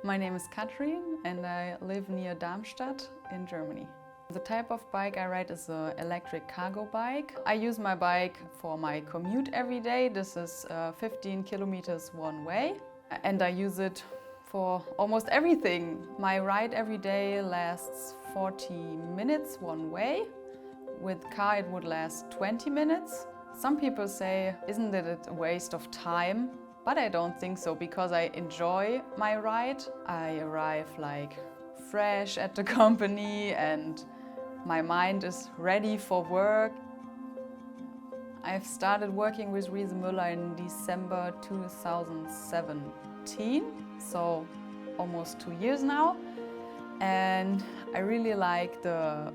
My name is Catrin and I live near Darmstadt in Germany. The type of bike I ride is an electric cargo bike. I use my bike for my commute every day. This is 15 kilometers one way, and I use it for almost everything. My ride every day lasts 40 minutes one way. With car it would last 20 minutes. Some people say, isn't it a waste of time? But I don't think so, because I enjoy my ride. I arrive like fresh at the company and my mind is ready for work. I've started working with Riese Müller in December 2017, so almost 2 years now. And I really like the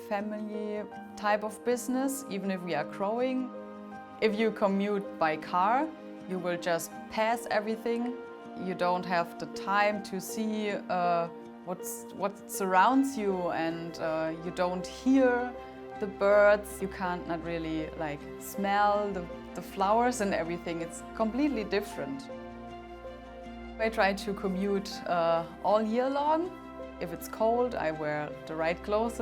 family type of business, even if we are growing. If you commute by car, you will just pass everything. You don't have the time to see what surrounds you, and you don't hear the birds. You can't not really smell the flowers and everything. It's completely different. I try to commute all year long. If it's cold, I wear the right gloves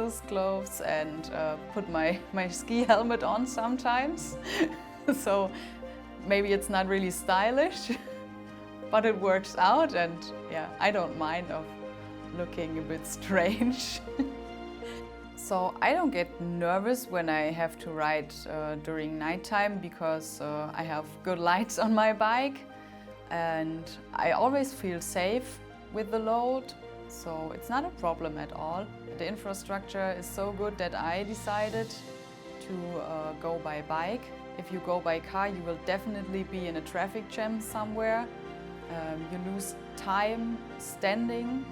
and put my ski helmet on sometimes. So maybe it's not really stylish, but it works out, and yeah, I don't mind of looking a bit strange. So I don't get nervous when I have to ride during nighttime, because I have good lights on my bike and I always feel safe with the load, so it's not a problem at all. The infrastructure is so good that I decided to go by bike. If you go by car, you will definitely be in a traffic jam somewhere. You lose time standing,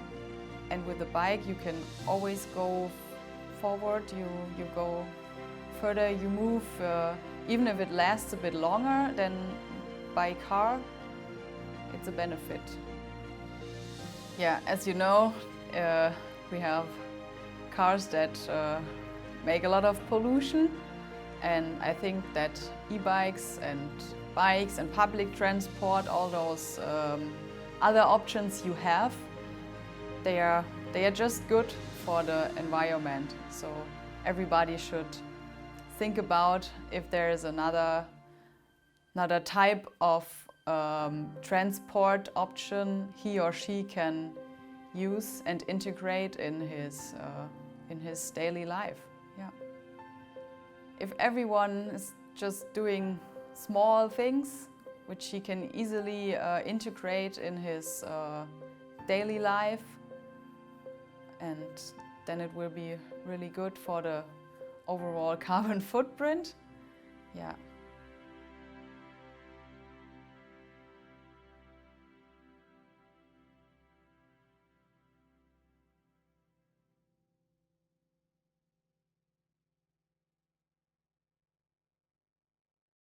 and with a bike you can always go forward, you go further, you move, even if it lasts a bit longer than by car, it's a benefit. Yeah, as you know, we have cars that make a lot of pollution. And I think that e-bikes and bikes and public transport, all those other options you have, they are just good for the environment. So everybody should think about if there is another type of transport option he or she can use and integrate in his daily life. Yeah. If everyone is just doing small things which he can easily integrate in his daily life, and then it will be really good for the overall carbon footprint. Yeah.